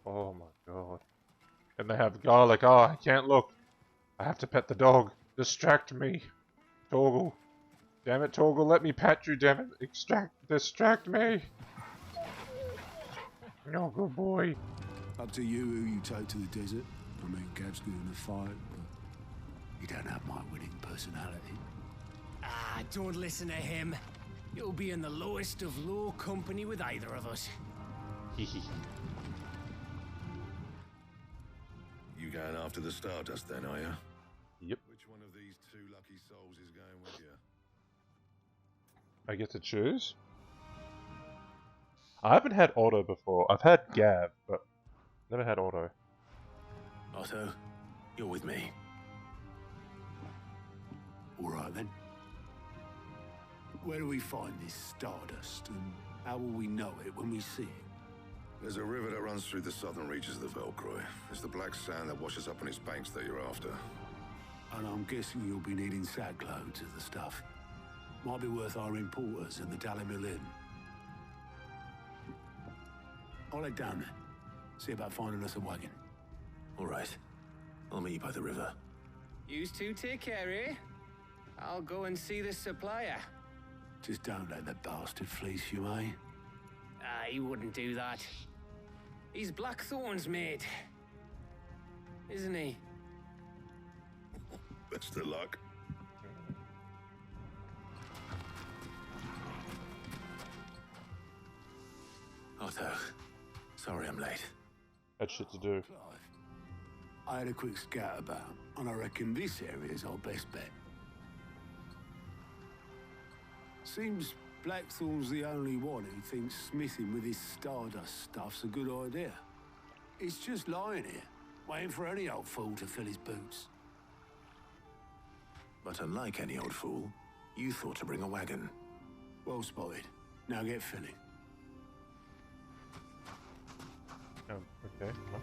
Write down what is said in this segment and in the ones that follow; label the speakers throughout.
Speaker 1: Oh my god. And they have garlic. Oh, I can't look. I have to pet the dog. Distract me. Torgal. Damn it, Torgal, let me pet you, damn it. Distract me. No, good boy.
Speaker 2: Up to you who you take to the desert. I mean, Gav's good in the fight, but you don't have my winning personality.
Speaker 3: Ah, don't listen to him. You'll be in the lowest of low company with either of us.
Speaker 1: Hehe.
Speaker 4: You going after the Stardust then, are you?
Speaker 1: Yep.
Speaker 4: Which one of these two lucky souls is going with you?
Speaker 1: I get to choose? I haven't had Otto before. I've had Gav, but never had Otto.
Speaker 2: Otto, you're with me. All right then. Where do we find this Stardust, and how will we know it when we see it?
Speaker 4: There's a river that runs through the southern reaches of the Velcroy. It's the black sand that washes up on its banks that you're after.
Speaker 2: And I'm guessing you'll be needing sackloads of the stuff. Might be worth our importers and the Dalimil Inn. I'll head down there. See about finding us a wagon.
Speaker 5: All right. I'll meet you by the river.
Speaker 3: Yous two take care, eh? I'll go and see the supplier.
Speaker 2: Just don't let the bastard fleece you, eh?
Speaker 3: Ah, he wouldn't do that. He's Blackthorn's mate. Isn't he?
Speaker 4: Best of luck.
Speaker 5: Otto, sorry I'm late.
Speaker 1: Had shit to do.
Speaker 2: Clive, I had a quick scout about, and I reckon this area's our best bet. Seems Blackthorn's the only one who thinks smithing with his Stardust stuff's a good idea. He's just lying here, waiting for any old fool to fill his boots.
Speaker 5: But unlike any old fool, you thought to bring a wagon.
Speaker 2: Well spotted. Now get filling.
Speaker 1: Oh, okay. Huh?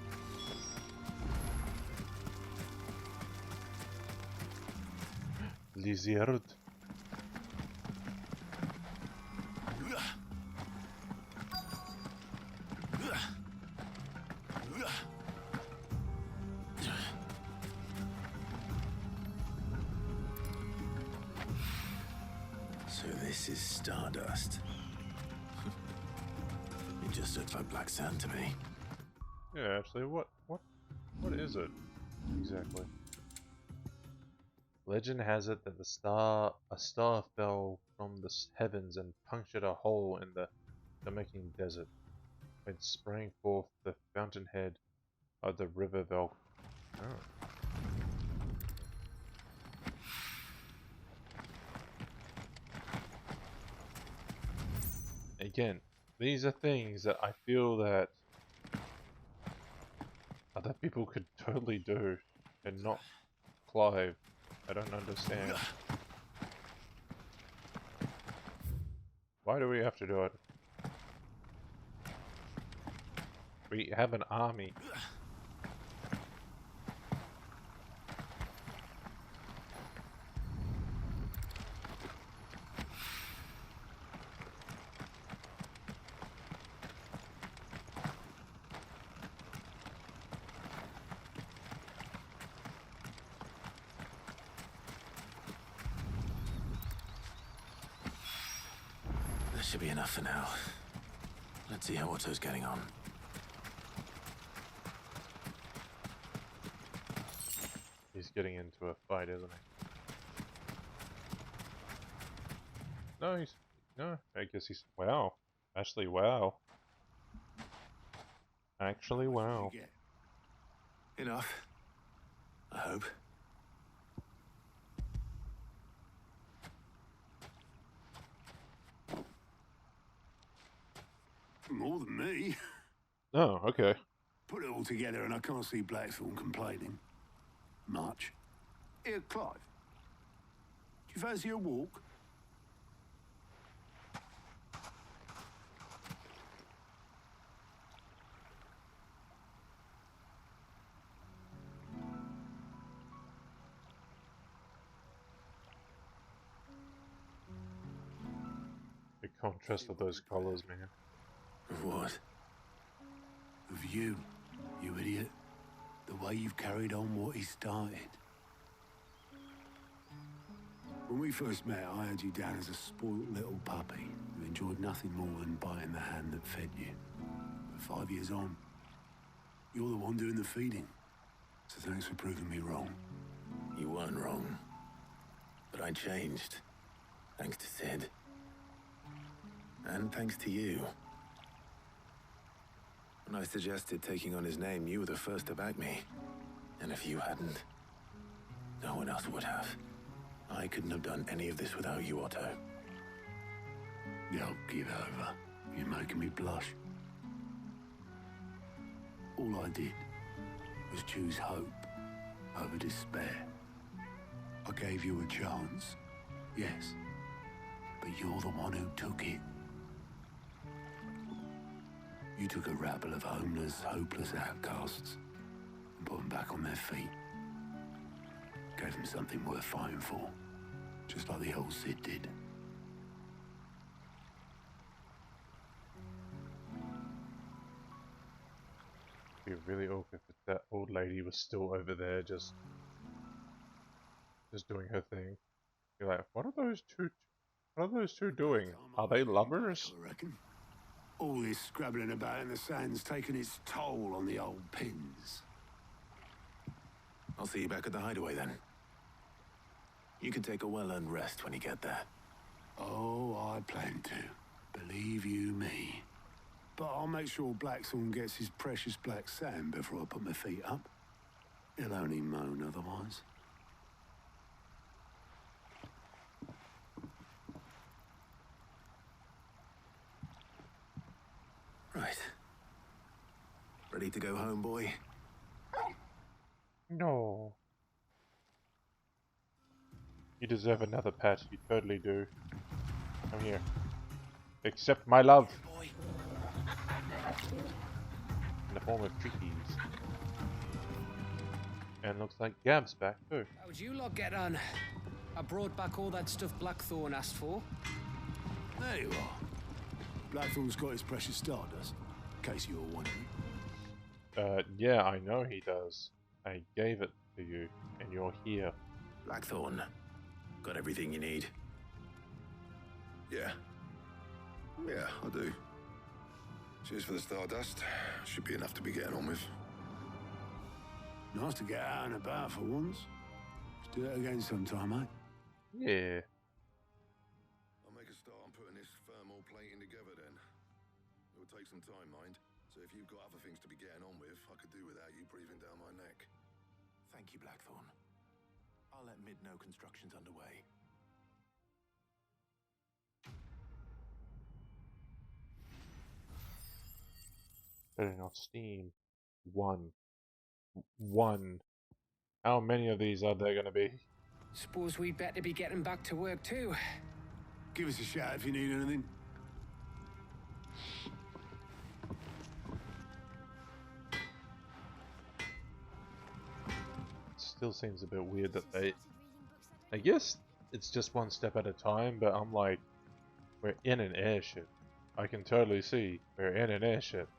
Speaker 1: Lizard.
Speaker 5: So this is Stardust. It just looks like black sand to me.
Speaker 1: Yeah, actually, what is it exactly? Legend has it that a star fell from the heavens and punctured a hole in the Damaking desert. It sprang forth the fountainhead of the river Velk. Oh. Again, these are things that I feel that other people could totally do, and not Clive. I don't understand. Why do we have to do it? We have an army.
Speaker 5: That should be enough for now. Let's see how Otto's getting on.
Speaker 1: He's getting into a fight, isn't he? No, no, I guess he's, wow. Actually, wow. Actually, wow.
Speaker 5: Enough. I hope.
Speaker 2: More than me.
Speaker 1: Oh, okay.
Speaker 2: Put it all together and I can't see Blackthorn complaining. Much. Here, Clive. Do you fancy a walk?
Speaker 1: The contrast of those colors, man.
Speaker 5: Of what?
Speaker 2: Of you. You idiot. The way you've carried on what he started. When we first met, I had you down as a spoilt little puppy who enjoyed nothing more than biting the hand that fed you. But 5 years on, you're the one doing the feeding. So thanks for proving me wrong.
Speaker 5: You weren't wrong. But I changed. Thanks to Sid. And thanks to you. When I suggested taking on his name, you were the first to back me. And if you hadn't, no one else would have. I couldn't have done any of this without you, Otto.
Speaker 2: Yo, give over. You're making me blush. All I did was choose hope over despair. I gave you a chance, yes, but you're the one who took it. You took a rabble of homeless, hopeless outcasts and put them back on their feet. Gave them something worth fighting for, just like the old Sid did.
Speaker 1: It'd be really awkward if that old lady was still over there, just doing her thing. You're like, what are those two? What are those two doing? Are they lovers?
Speaker 2: I reckon. All this scrabbling about in the sand's taken its toll on the old pins.
Speaker 5: I'll see you back at the hideaway then. You can take a well-earned rest when you get there.
Speaker 2: Oh, I plan to. Believe you me. But I'll make sure Blackthorn gets his precious black sand before I put my feet up. He'll only moan otherwise.
Speaker 5: Right. Ready to go home, boy?
Speaker 1: No. You deserve another pet. You totally do. Come here. Accept my love.
Speaker 3: Boy.
Speaker 1: In the form of treaties. And looks like Gab's back too.
Speaker 3: How'd you lot get on? I brought back all that stuff Blackthorn asked for.
Speaker 2: There you are. Blackthorn's got his precious stardust, in case you were wondering.
Speaker 1: Yeah, I know he does. I gave it to you, and you're here.
Speaker 5: Blackthorn. Got everything you need?
Speaker 4: Yeah. Yeah, I do. Cheers for the stardust. Should be enough to be getting on with.
Speaker 2: Nice to get out and about for once. Let's do it again sometime, mate.
Speaker 1: Yeah.
Speaker 4: I'll make a start on putting this thermal plating together then. It will take some time, mind. So if you've got other things to be getting on with, I could do without you breathing down my neck.
Speaker 5: Thank you, Blackthorn. I'll let Mid know construction's underway.
Speaker 1: Putting on Steam. One. How many of these are there gonna be?
Speaker 3: Suppose we'd better be getting back to work too.
Speaker 2: Give us a shout if you need anything.
Speaker 1: Still seems a bit weird that they... I guess it's just one step at a time, but I'm like, we're in an airship. I can totally see we're in an airship.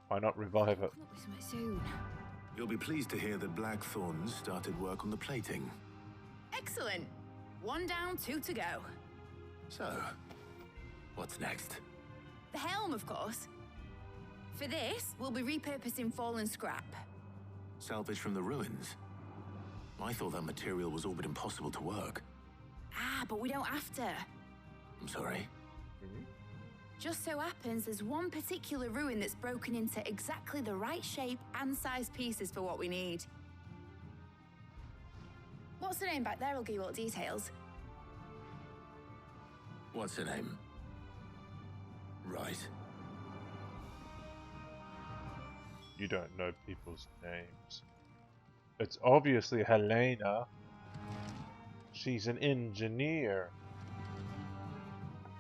Speaker 1: Why not revive it?
Speaker 6: Soon.
Speaker 5: You'll be pleased to hear that Blackthorn started work on the plating.
Speaker 6: Excellent. 1 down, 2 to go.
Speaker 5: So, what's next?
Speaker 6: The helm, of course. For this, we'll be repurposing fallen scrap.
Speaker 5: Salvage from the ruins? I thought that material was all but impossible to work.
Speaker 6: Ah, but we don't have to.
Speaker 5: I'm sorry.
Speaker 6: Just so happens there's one particular ruin that's broken into exactly the right shape and size pieces for what we need. What's the name back there? I'll give you all the details.
Speaker 5: What's her name? Right.
Speaker 1: You don't know people's names. It's obviously Helena. She's an engineer.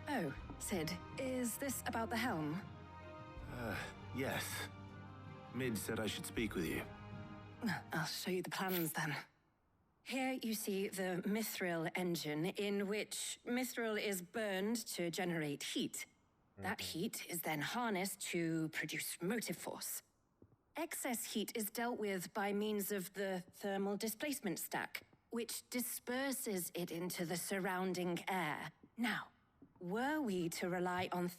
Speaker 7: Oh, Sid, is this about the helm?
Speaker 5: Yes. Mid said I should speak with you.
Speaker 7: I'll show you the plans then. Here you see the mithril engine, in which mithril is burned to generate heat. That heat is then harnessed to produce motive force. Excess heat is dealt with by means of the thermal displacement stack, which disperses it into the surrounding air. Now, were we to rely on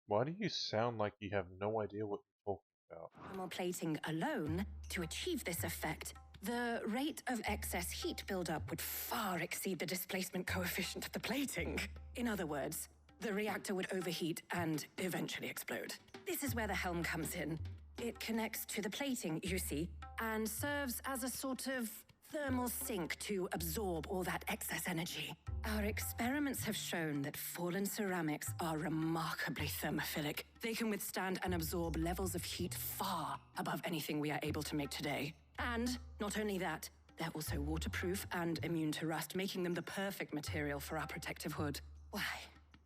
Speaker 1: Why do you sound like you have no idea what you're talking about?
Speaker 7: thermal plating alone to achieve this effect, the rate of excess heat buildup would far exceed the displacement coefficient of the plating. In other words, the reactor would overheat and eventually explode. This is where the helm comes in. It connects to the plating, you see, and serves as a sort of thermal sink to absorb all that excess energy. Our experiments have shown that fallen ceramics are remarkably thermophilic. They can withstand and absorb levels of heat far above anything we are able to make today. And not only that, they're also waterproof and immune to rust, making them the perfect material for our protective hood. Why,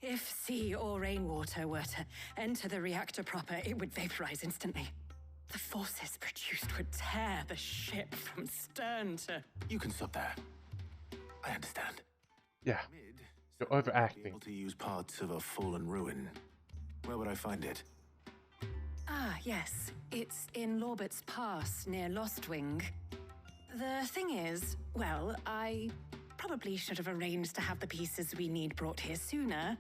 Speaker 7: if sea or rainwater were to enter the reactor proper, it would vaporize instantly. The forces produced would tear the ship from stern to...
Speaker 5: You can stop there. I understand.
Speaker 1: Yeah,
Speaker 5: Mid,
Speaker 1: you're
Speaker 5: be
Speaker 1: overacting.
Speaker 5: able to use parts of a fallen ruin. Where would I find it?
Speaker 7: Ah, yes. It's in Lorbert's Pass, near Lostwing. The thing is, well, I probably should have arranged to have the pieces we need brought here sooner.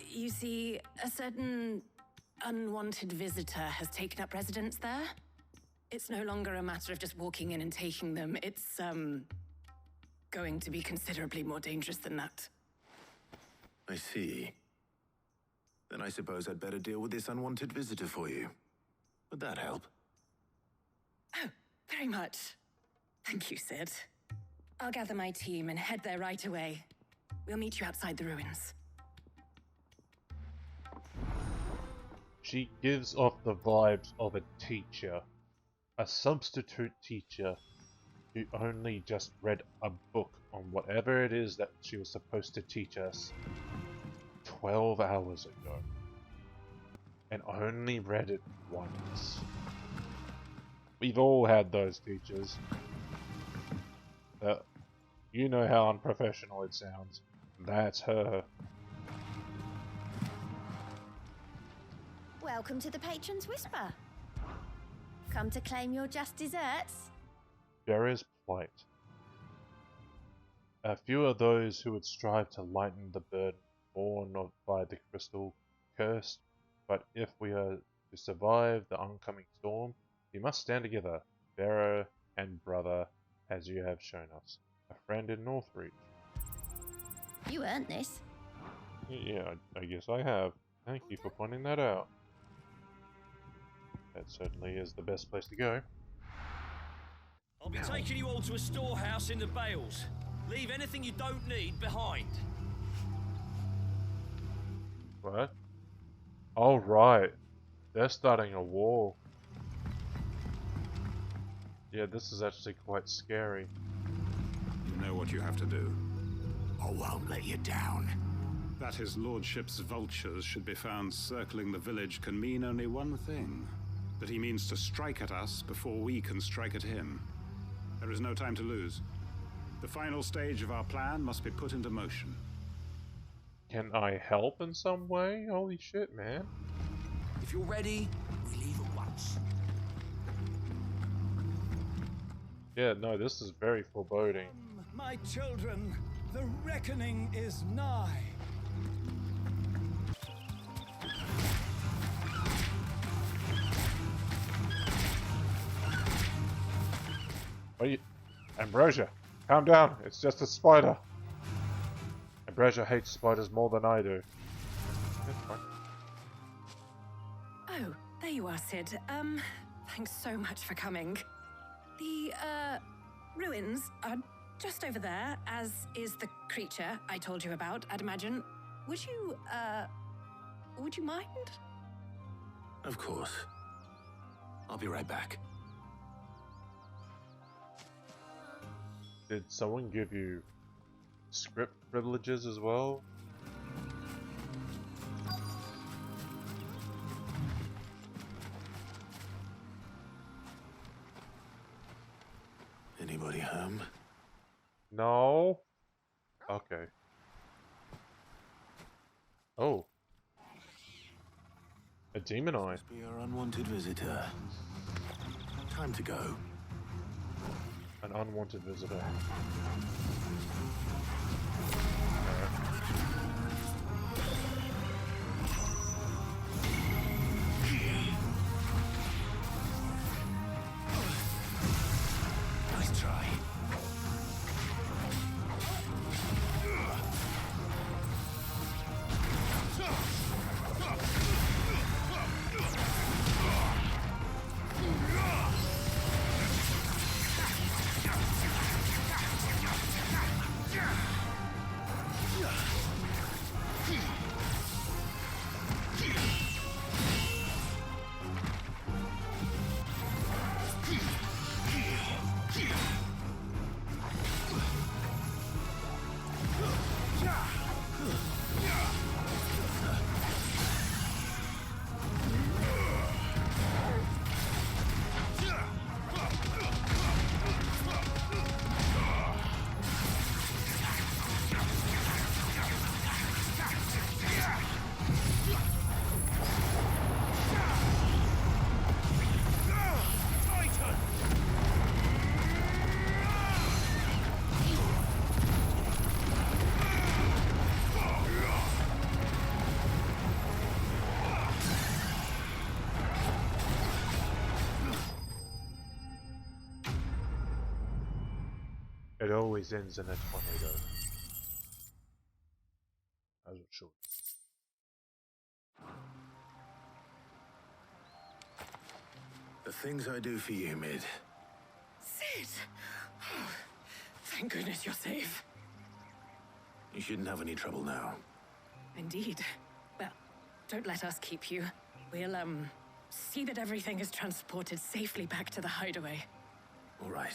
Speaker 7: You see, a certain unwanted visitor has taken up residence there. It's no longer a matter of just walking in and taking them. It's, going to be considerably more dangerous than that.
Speaker 5: I see. Then I suppose I'd better deal with this unwanted visitor for you. Would that help?
Speaker 7: Oh, very much. Thank you, Sid. I'll gather my team and head there right away. We'll meet you outside the ruins.
Speaker 1: She gives off the vibes of a teacher. A substitute teacher who only just read a book on whatever it is that she was supposed to teach us 12 hours ago. And only read it once. We've all had those teachers. You know how unprofessional it sounds. That's her.
Speaker 8: Welcome to the Patron's Whisper. Come to claim your just desserts?
Speaker 1: Bera's plight. A few are those who would strive to lighten the burden borne by the crystal curse, but if we are to survive the oncoming storm, we must stand together, Bera and brother, as you have shown us. A friend in Northreach.
Speaker 8: You earned this.
Speaker 1: Yeah, I guess I have. Thank you for pointing that out. That certainly is the best place to go.
Speaker 9: I'll be taking you all to a storehouse in the Bales. Leave anything you don't need behind.
Speaker 1: What? Oh, right. They're starting a war. Yeah, this is actually quite scary.
Speaker 10: You know what you have to do.
Speaker 2: I won't let you down.
Speaker 10: That his lordship's vultures should be found circling the village can mean only one thing. That he means to strike at us before we can strike at him. There is no time to lose. The final stage of our plan must be put into motion.
Speaker 1: Can I help in some way? Holy shit, man.
Speaker 3: If you're ready, we leave at once.
Speaker 1: Yeah, no, this is very foreboding.
Speaker 11: My children, the reckoning is nigh.
Speaker 1: What are you... Ambrosia, calm down. It's just a spider. Ambrosia hates spiders more than I do. That's fine.
Speaker 7: Oh, there you are, Sid. Thanks so much for coming. The, ruins are just over there, as is the creature I told you about, I'd imagine. Would you mind?
Speaker 5: Of course. I'll be right back.
Speaker 1: Did someone give you script privileges as well?
Speaker 5: Anybody home?
Speaker 1: No? Okay. Oh. A demon eye.
Speaker 5: Must be our unwanted visitor. Time to go.
Speaker 1: An unwanted visitor.
Speaker 5: Nice try.
Speaker 1: It always ends in a tornado. I wasn't sure.
Speaker 5: The things I do for you, Mid.
Speaker 7: Sid! Oh, thank goodness you're safe.
Speaker 5: You shouldn't have any trouble now.
Speaker 7: Indeed. Well, don't let us keep you. We'll, see that everything is transported safely back to the hideaway.
Speaker 5: All right.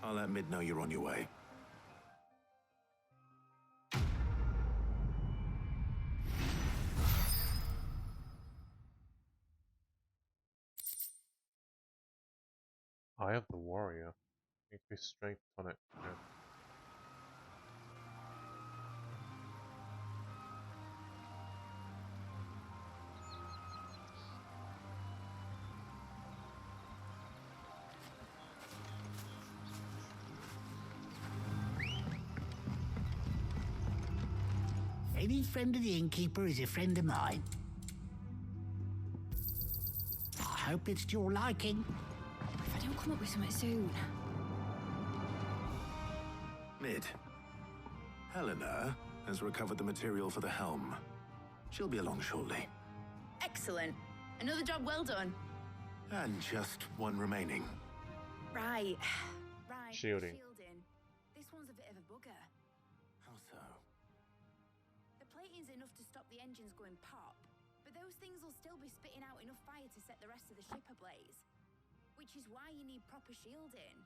Speaker 5: I'll let Mid know you're on your way.
Speaker 1: Eye of the Warrior. Increase strength on it. Yeah.
Speaker 12: Any friend of the innkeeper is a friend of mine. I hope it's to your liking.
Speaker 8: If I don't come up with something soon.
Speaker 5: Mid. Helena has recovered the material for the helm. She'll be along shortly.
Speaker 6: Excellent. Another job well done.
Speaker 5: And just one remaining.
Speaker 6: Right.
Speaker 1: Shielding.
Speaker 6: This one's a bit of a bugger.
Speaker 5: How so?
Speaker 6: The plating's enough to stop the engines going pop, but those things will still be spitting out enough fire to set the rest of the ship ablaze. Which is why you need proper shielding.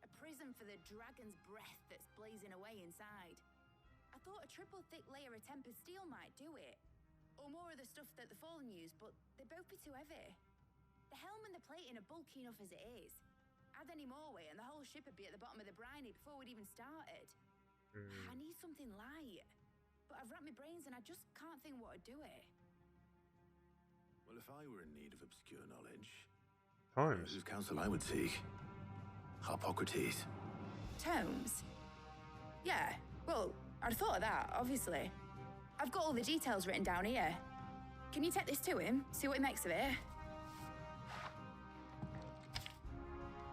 Speaker 6: A prison for the dragon's breath that's blazing away inside. I thought a triple thick layer of tempered steel might do it. Or more of the stuff that the Fallen use, but they'd both be too heavy. The helm and the plating are bulky enough as it is. Add any more weight and the whole ship would be at the bottom of the briny before we'd even started. I need something light. But I've racked my brains and I just can't think what would do it.
Speaker 5: Well, if I were in need of obscure knowledge,
Speaker 1: Tomes.
Speaker 5: whose counsel I would seek? Hippocrates.
Speaker 6: Tomes? Yeah, well, I'd thought of that, obviously. I've got all the details written down here. Can you take this to him, see what he makes of it?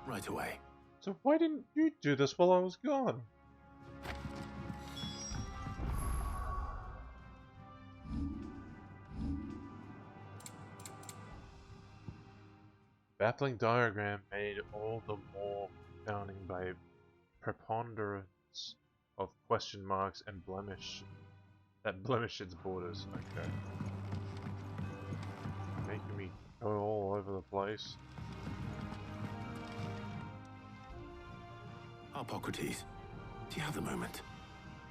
Speaker 5: Right away.
Speaker 1: So why didn't you do this while I was gone? Baffling diagram made all the more confounding by preponderance of question marks and blemish that blemish its borders. Okay. Making me go all over the place.
Speaker 5: Hippocrates, do you have the moment?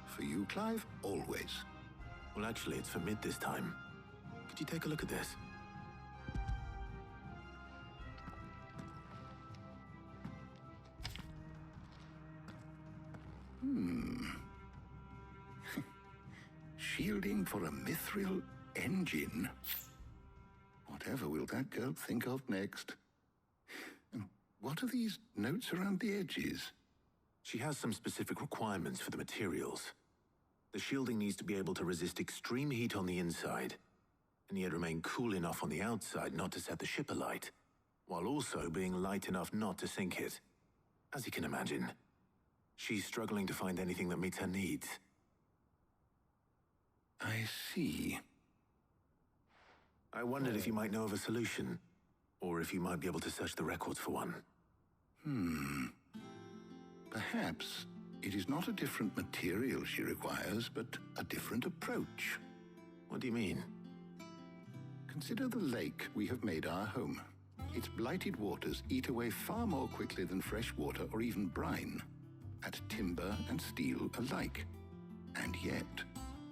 Speaker 4: For you, Clive? Always.
Speaker 5: Well, actually, it's for Mid this time. Could you take a look at this?
Speaker 4: Shielding for a mithril engine. Whatever will that girl think of next? What are these notes around the edges?
Speaker 5: She has some specific requirements for the materials. The shielding needs to be able to resist extreme heat on the inside, and yet remain cool enough on the outside not to set the ship alight, while also being light enough not to sink it. As you can imagine, she's struggling to find anything that meets her needs.
Speaker 4: I see.
Speaker 5: I wondered if you might know of a solution, or if you might be able to search the records for one.
Speaker 4: Perhaps it is not a different material she requires, but a different approach.
Speaker 5: What do you mean?
Speaker 4: Consider the lake we have made our home. Its blighted waters eat away far more quickly than fresh water or even brine, at timber and steel alike. And yet,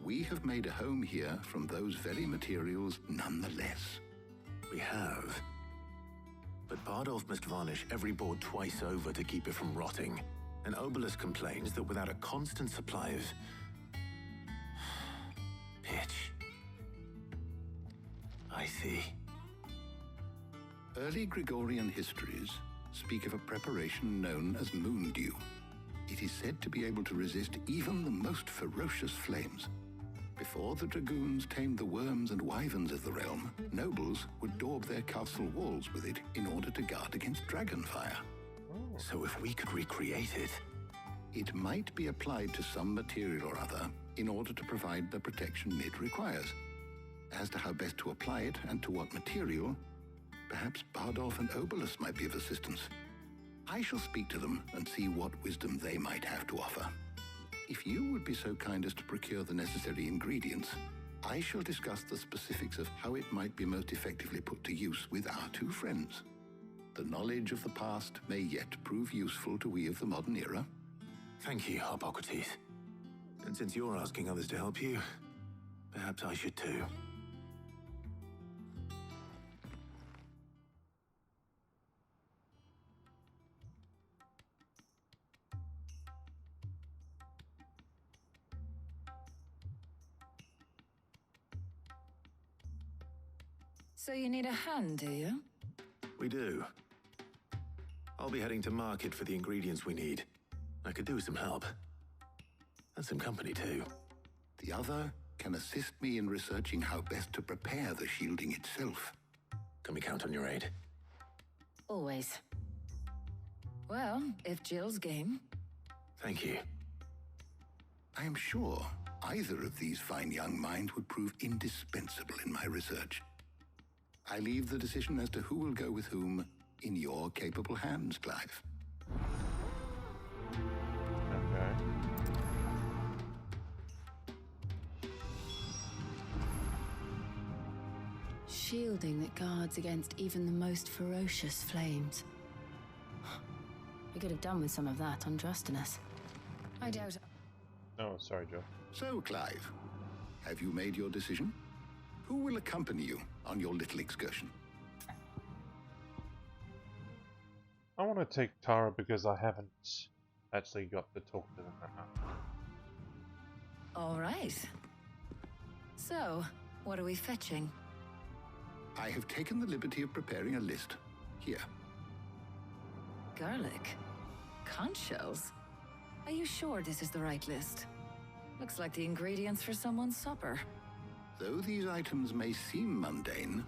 Speaker 4: we have made a home here from those very materials nonetheless.
Speaker 5: We have. But Bardolph must varnish every board twice over to keep it from rotting. And Obelus complains that without a constant supply of pitch. I see.
Speaker 4: Early Gregorian histories speak of a preparation known as moon dew. It is said to be able to resist even the most ferocious flames. Before the dragoons tamed the worms and wyverns of the realm, nobles would daub their castle walls with it in order to guard against dragonfire.
Speaker 5: So if we could recreate it...
Speaker 4: It might be applied to some material or other in order to provide the protection it requires. As to how best to apply it and to what material, perhaps Bardolph and Obelus might be of assistance. I shall speak to them and see what wisdom they might have to offer. If you would be so kind as to procure the necessary ingredients, I shall discuss the specifics of how it might be most effectively put to use with our two friends. The knowledge of the past may yet prove useful to we of the modern era.
Speaker 5: Thank you, Hippocrates. And since you're asking others to help you, perhaps I should too.
Speaker 7: So you need a hand, do you?
Speaker 5: We do. I'll be heading to market for the ingredients we need. I could do with some help. And some company, too.
Speaker 4: The other can assist me in researching how best to prepare the shielding itself.
Speaker 5: Can we count on your aid?
Speaker 7: Always. Well, if Jill's game.
Speaker 5: Thank you.
Speaker 4: I am sure either of these fine young minds would prove indispensable in my research. I leave the decision as to who will go with whom in your capable hands, Clive.
Speaker 1: Okay.
Speaker 13: Shielding that guards against even the most ferocious flames. We could have done with some of that on Justinus. I doubt...
Speaker 1: Oh, sorry, Joe.
Speaker 4: So, Clive, have you made your decision? Who will accompany you on your little excursion?
Speaker 1: I want to take Tara because I haven't actually got to talk to them right now.
Speaker 7: All right. So, what are we fetching?
Speaker 4: I have taken the liberty of preparing a list. Here.
Speaker 7: Garlic? Conch shells? Are you sure this is the right list? Looks like the ingredients for someone's supper.
Speaker 4: Though these items may seem mundane,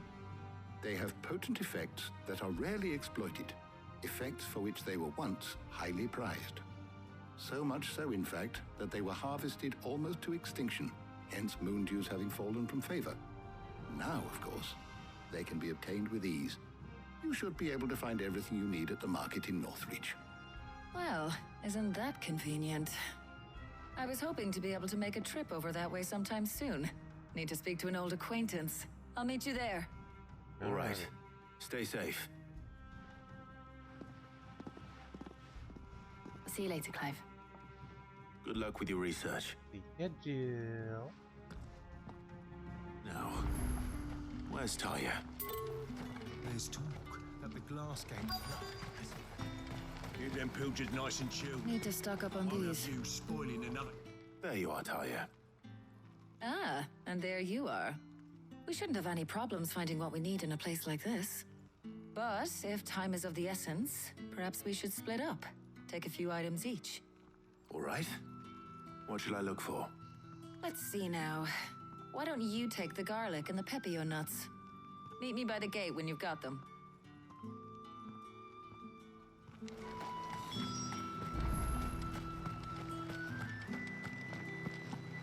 Speaker 4: they have potent effects that are rarely exploited, effects for which they were once highly prized. So much so, in fact, that they were harvested almost to extinction, hence moon dews having fallen from favor. Now, of course, they can be obtained with ease. You should be able to find everything you need at the market in Northreach.
Speaker 7: Well, isn't that convenient? I was hoping to be able to make a trip over that way sometime soon. Need to speak to an old acquaintance. I'll meet you there.
Speaker 5: All right. Stay safe.
Speaker 13: I'll see you later, Clive.
Speaker 5: Good luck with your research.
Speaker 1: Yeah, Jill.
Speaker 5: Now, where's Talia?
Speaker 3: There's talk that the glass gate. Keep them pilgers nice and chilled.
Speaker 7: Need to stock up on these.
Speaker 3: You spoiling another.
Speaker 5: There you are, Talia.
Speaker 7: Ah, and there you are. We shouldn't have any problems finding what we need in a place like this. But if time is of the essence, perhaps we should split up. Take a few items each.
Speaker 5: All right. What should I look for?
Speaker 7: Let's see now. Why don't you take the garlic and the pepio nuts? Meet me by the gate when you've got them.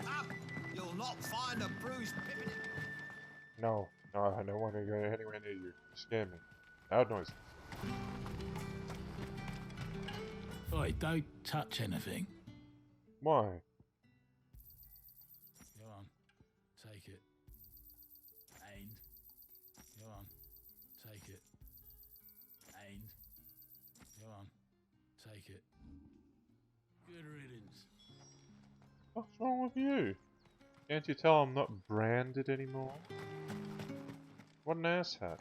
Speaker 14: Up! You'll not find a bruised pippin.
Speaker 1: No, no, I don't want to go anywhere near you. You scare me. Loud noise.
Speaker 15: Oi, don't touch anything.
Speaker 1: Why?
Speaker 15: Go on, take it. And go on, take it. And go on, take it. Good riddance.
Speaker 1: What's wrong with you? Can't you tell I'm not branded anymore? What an asshat.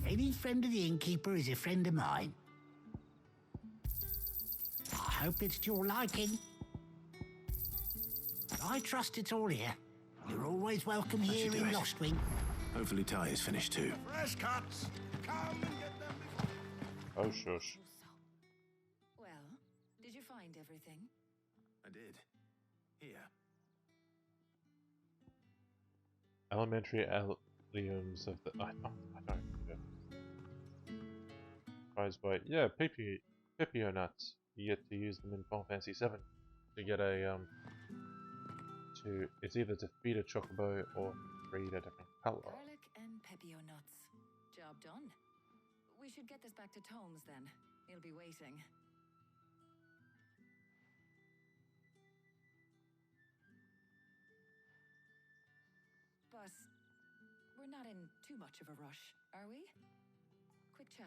Speaker 12: Any friend of the innkeeper is a friend of mine. I hope it's to your liking. I trust it's all here. You're always welcome here in Lostwing.
Speaker 5: Hopefully Ty is finished too.
Speaker 14: Fresh cuts! Come and get them.
Speaker 1: Oh, shush.
Speaker 7: Well, did you find everything?
Speaker 5: I did. Here.
Speaker 1: Elementary alliums of the... I don't know. Prize by... Yeah, pepio nuts. You get to use them in Final Fantasy VII to get a, it's either to feed a chocobo or breed a different color.
Speaker 7: Garlic and pepio nuts. Job done. We should get this back to Tomes then. He'll be waiting. But we're not in too much of a rush, are we? Quick chat.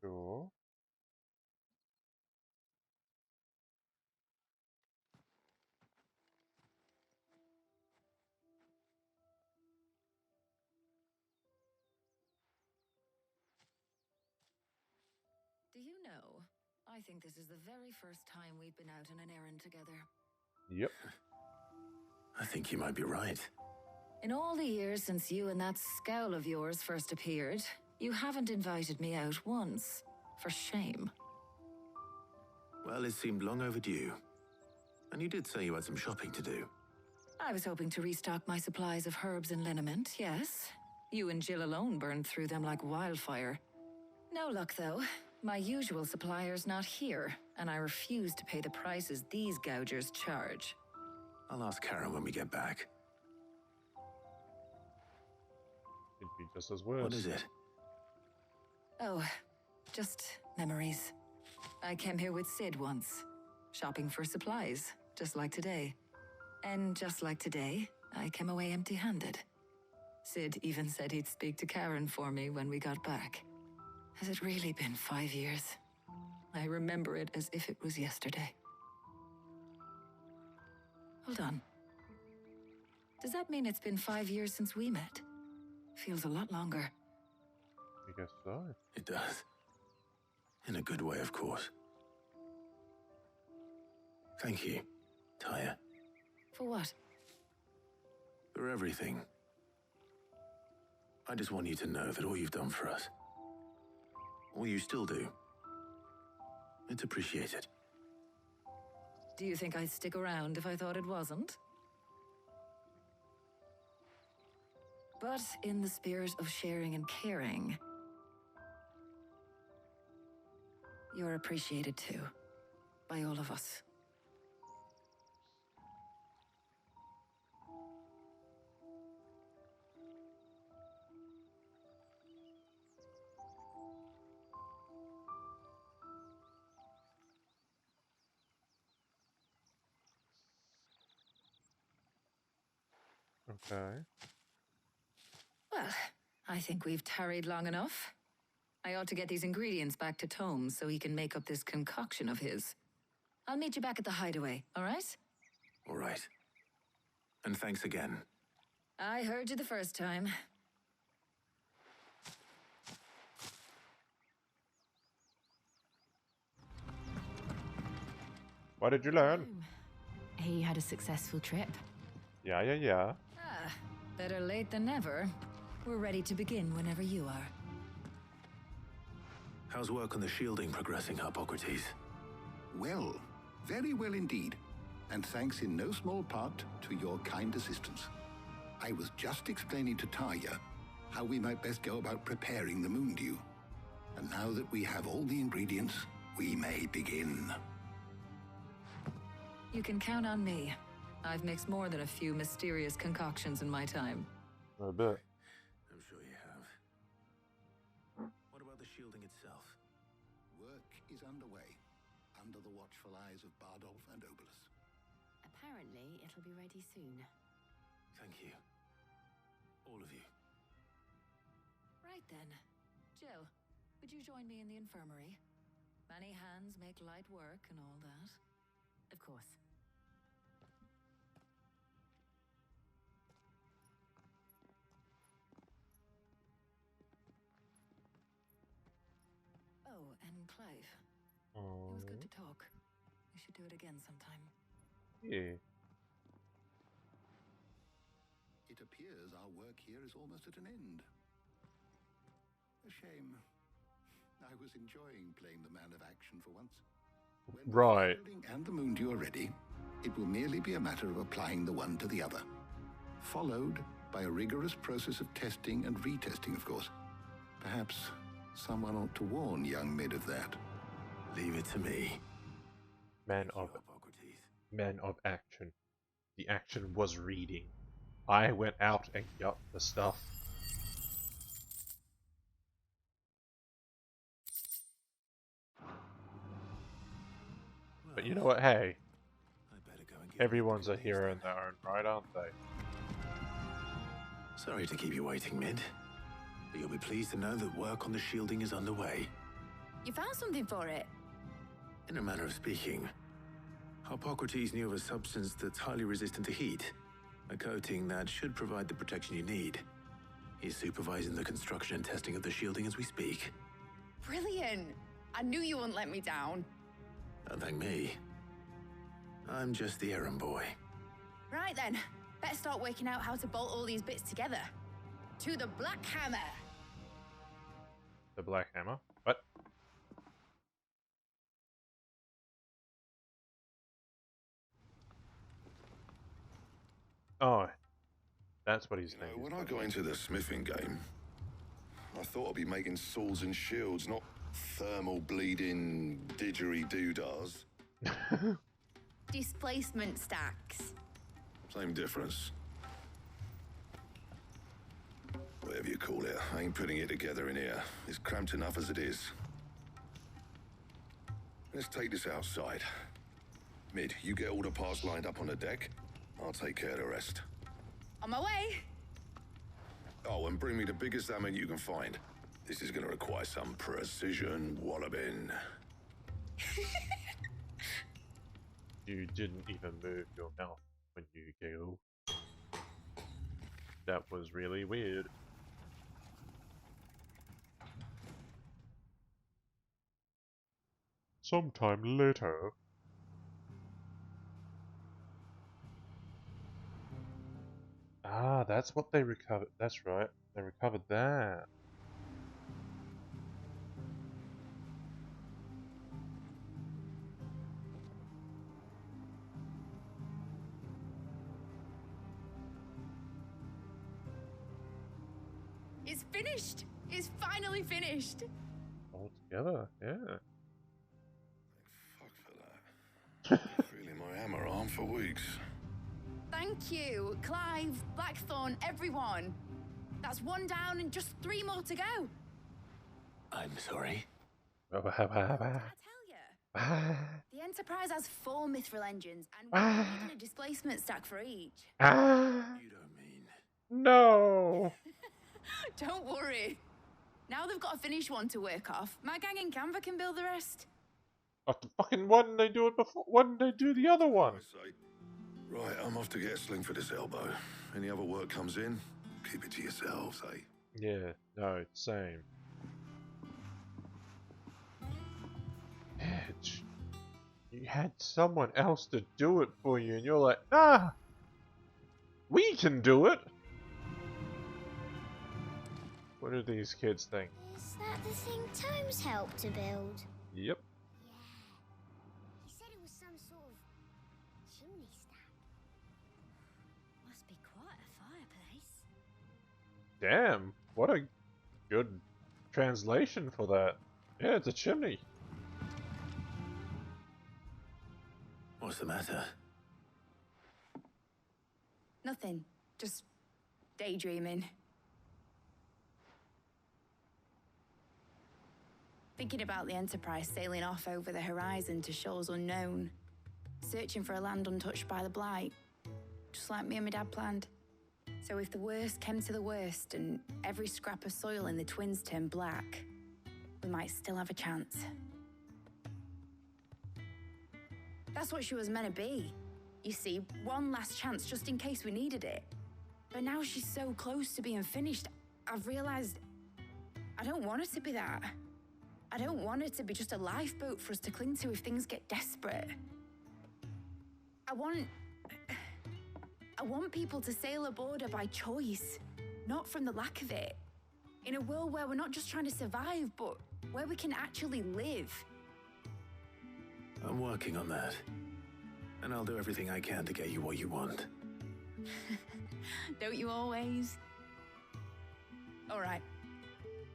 Speaker 1: Sure.
Speaker 7: Do you know, I think this is the very first time we've been out on an errand together.
Speaker 1: Yep.
Speaker 5: I think you might be right.
Speaker 7: In all the years since you and that scowl of yours first appeared, you haven't invited me out once. For shame.
Speaker 5: Well, it seemed long overdue. And you did say you had some shopping to do.
Speaker 7: I was hoping to restock my supplies of herbs and liniment, yes. You and Jill alone burned through them like wildfire. No luck, though. My usual supplier's not here, and I refuse to pay the prices these gougers charge.
Speaker 5: I'll ask Karen when we get back.
Speaker 1: It'd be just as worse.
Speaker 5: What is it?
Speaker 7: Oh, just memories. I came here with Sid once, shopping for supplies, just like today. And just like today, I came away empty-handed. Sid even said he'd speak to Karen for me when we got back. Has it really been 5 years? I remember it as if it was yesterday. Hold on. Does that mean it's been 5 years since we met? Feels a lot longer.
Speaker 1: I guess so.
Speaker 5: It does. In a good way, of course. Thank you, Taya.
Speaker 7: For what?
Speaker 5: For everything. I just want you to know that all you've done for us, all you still do, it's appreciated.
Speaker 7: Do you think I'd stick around if I thought it wasn't? But in the spirit of sharing and caring, you're appreciated too, by all of us.
Speaker 1: Okay.
Speaker 7: Well, I think we've tarried long enough. I ought to get these ingredients back to Tomes so he can make up this concoction of his. I'll meet you back at the hideaway, all right?
Speaker 5: All right. And thanks again.
Speaker 7: I heard you the first time.
Speaker 1: What did you learn?
Speaker 13: He had a successful trip.
Speaker 1: Yeah.
Speaker 7: Ah,
Speaker 13: Better late than never. We're ready to begin whenever you are.
Speaker 5: How's work on the shielding progressing, Hippocrates?
Speaker 4: Well, very well indeed. And thanks in no small part to your kind assistance. I was just explaining to Tarja how we might best go about preparing the Moondew. And now that we have all the ingredients, we may begin.
Speaker 13: You can count on me. I've mixed more than a few mysterious concoctions in my time.
Speaker 1: I bet.
Speaker 5: I'm sure you have. What about the shielding itself?
Speaker 4: Work is underway, under the watchful eyes of Bardolph and Obolus.
Speaker 6: Apparently, it'll be ready soon.
Speaker 5: Thank you. All of you.
Speaker 13: Right then. Jill, would you join me in the infirmary? Many hands make light work and all that.
Speaker 6: Of course.
Speaker 13: Oh, and Clive. It was good to talk. We should do it again sometime.
Speaker 1: Yeah.
Speaker 4: It appears our work here is almost at an end. A shame. I was enjoying playing the man of action for once. When
Speaker 1: Right.
Speaker 4: the shielding and the Moondew are ready, it will merely be a matter of applying the one to the other. Followed by a rigorous process of testing and retesting, of course. Perhaps someone ought to warn young Mid of that.
Speaker 5: Leave it to me.
Speaker 1: Man of action. The action was reading. I went out and got the stuff. But you know what? Hey, everyone's a hero in their own right, aren't they?
Speaker 5: Sorry to keep you waiting, Mid. But you'll be pleased to know that work on the shielding is underway.
Speaker 6: You found something for it?
Speaker 5: In a manner of speaking, Hippocrates knew of a substance that's highly resistant to heat. A coating that should provide the protection you need. He's supervising the construction and testing of the shielding as we speak.
Speaker 6: Brilliant! I knew you wouldn't let me down.
Speaker 5: Don't thank me. I'm just the errand boy.
Speaker 6: Right then, better start working out how to bolt all these bits together. To the Black Hammer!
Speaker 1: The Black Hammer? What? Oh, that's what he's saying.
Speaker 16: When I got into the smithing game, I thought I'd be making swords and shields, not thermal bleeding didgeridoo-dahs.
Speaker 6: Displacement stacks.
Speaker 16: Same difference. Whatever you call it, I ain't putting it together in here. It's cramped enough as it is. Let's take this outside. Mid, you get all the parts lined up on the deck. I'll take care of the rest.
Speaker 6: On my way!
Speaker 16: Oh, and bring me the biggest hammer you can find. This is gonna require some precision walloping.
Speaker 1: You didn't even move your mouth when you giggled. That was really weird. Sometime later. Ah, that's what they recovered. That's right. They recovered that.
Speaker 6: It's finished! It's finally finished!
Speaker 1: All together, yeah.
Speaker 16: Fuck for that. Feeling my hammer arm for weeks.
Speaker 6: Thank you, Clive, Blackthorn, everyone. That's one down and just 3 more to go.
Speaker 5: I'm sorry.
Speaker 6: I tell you, the Enterprise has 4 mithril engines, and we're needing a displacement stack for each.
Speaker 5: You don't mean...
Speaker 1: No!
Speaker 6: Don't worry. Now they've got a finished one to work off. My gang in Canva can build the rest.
Speaker 1: After fucking why didn't they do it before? Why didn't they do the other one?
Speaker 16: Right, I'm off to get a sling for this elbow. Any other work comes in, keep it to yourselves, eh?
Speaker 1: Yeah, no, same. Edge. You had someone else to do it for you, and you're like, nah! We can do it! What do these kids think?
Speaker 17: Is that the thing Tomes helped to build?
Speaker 1: Yep.
Speaker 17: He said it was some sort of chimney stack.
Speaker 8: Must be quite a fireplace.
Speaker 1: Damn, what a good translation for that. Yeah, it's a chimney.
Speaker 5: What's the matter?
Speaker 6: Nothing. Just daydreaming. Thinking about the Enterprise sailing off over the horizon to shores unknown. Searching for a land untouched by the Blight. Just like me and my dad planned. So if the worst came to the worst and every scrap of soil in the Twins turned black, we might still have a chance. That's what she was meant to be. You see, one last chance just in case we needed it. But now she's so close to being finished, I've realized I don't want her to be that. I don't want her to be just a lifeboat for us to cling to if things get desperate. I want people to sail aboard her by choice, not from the lack of it. In a world where we're not just trying to survive, but where we can actually live.
Speaker 5: I'm working on that. And I'll do everything I can to get you what you want.
Speaker 6: Don't you always? All right.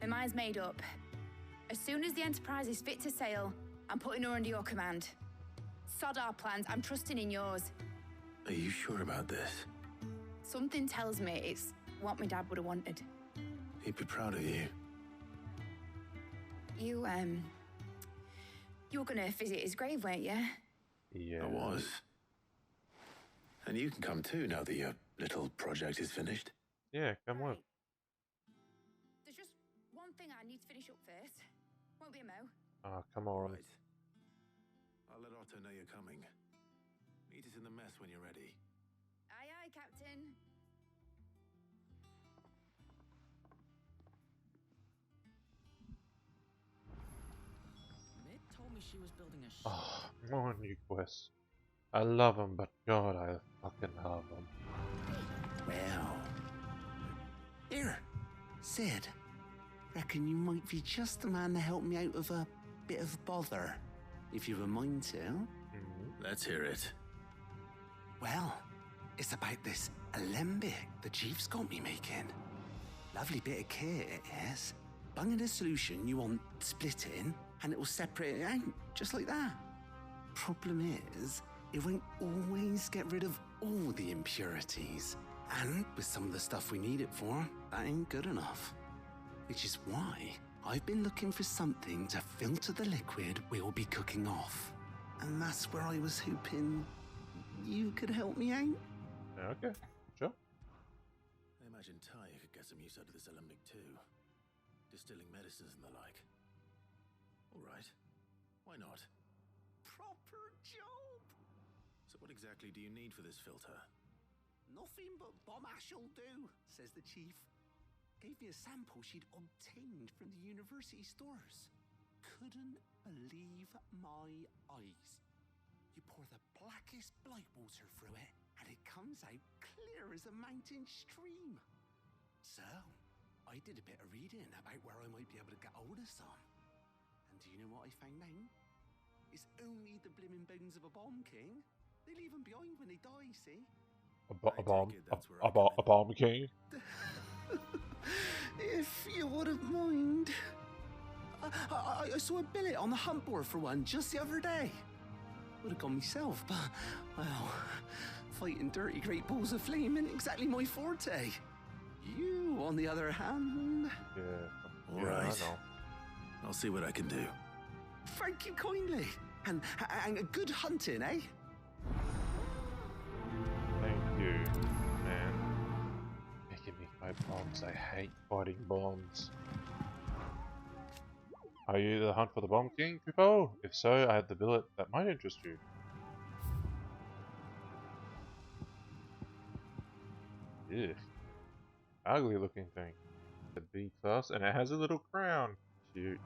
Speaker 6: My mind's made up. As soon as the Enterprise is fit to sail, I'm putting her under your command. Sod our plans, I'm trusting in yours.
Speaker 5: Are you sure about this?
Speaker 6: Something tells me it's what my dad would have wanted.
Speaker 5: He'd be proud of you.
Speaker 6: You were gonna visit his grave, weren't you?
Speaker 1: Yeah.
Speaker 5: I was. And you can come too now that your little project is finished.
Speaker 1: Yeah, come on.
Speaker 6: There's just one thing I need to finish up first. Won't be a mo.
Speaker 1: Ah, come on.
Speaker 5: Right. I'll let Otto know you're coming. Meet us in the mess when you're ready.
Speaker 6: Aye, aye, Captain.
Speaker 3: Mid told me she was building a ship.
Speaker 1: Oh, more new quests. I love them, but God, I fucking love them.
Speaker 12: Well. Here, Sid. Reckon you might be just the man to help me out of a bit of bother, if you've a mind to.
Speaker 5: Let's hear it.
Speaker 12: Well, it's about this alembic the chief's got me making. Lovely bit of kit it is. Bung in a solution you want splitting, and it will separate it out, just like that. Problem is, it won't always get rid of all the impurities. And with some of the stuff we need it for, that ain't good enough. Which is why I've been looking for something to filter the liquid we'll be cooking off. And that's where I was hoping you could help me out.
Speaker 1: Okay, sure.
Speaker 5: I imagine Ty could get some use out of this alembic too. Distilling medicines and the like. All right. Why not?
Speaker 12: Proper job!
Speaker 5: So what exactly do you need for this filter?
Speaker 12: Nothing but bomb ash'll do, says the chief. Gave me a sample she'd obtained from the university stores. Couldn't believe my eyes. You pour the blackest blight water through it, and it comes out clear as a mountain stream. So, I did a bit of reading about where I might be able to get hold of some. And do you know what I found out? It's only the blimmin' bones of a bomb king. They leave them behind when they die, see?
Speaker 1: A bomb king?
Speaker 12: If you wouldn't mind. I saw a billet on the hunt board for one just the other day. Would have gone myself, but, well, fighting dirty great balls of flame ain't exactly my forte. You, on the other hand...
Speaker 1: Yeah.
Speaker 5: All right. I know. I'll see what I can do.
Speaker 12: Thank you kindly. And good hunting, eh?
Speaker 1: Thank you, man. Making me fight bombs. I hate fighting bombs. Are you the hunt for the Bomb King, Kupo? If so, I have the billet that might interest you. Ugh. Ugly looking thing. The B class, and it has a little crown. Cute.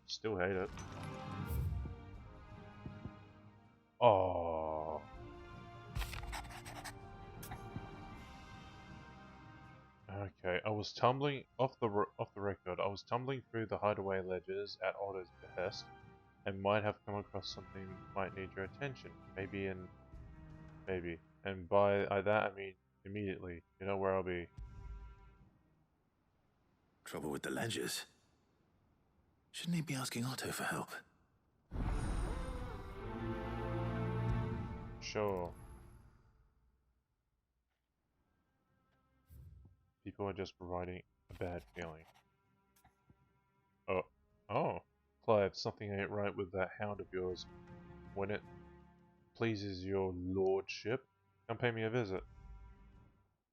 Speaker 1: Still hate it. Oh. Okay, I was tumbling off the record. I was tumbling through the hideaway ledges at Otto's behest, and might have come across something might need your attention. Maybe, and by that I mean immediately. You know where I'll be.
Speaker 5: Trouble with the ledges? Shouldn't he be asking Otto for help?
Speaker 1: Sure. People are just providing a bad feeling. Oh, Clive, something ain't right with that hound of yours. When it pleases your lordship, come pay me a visit.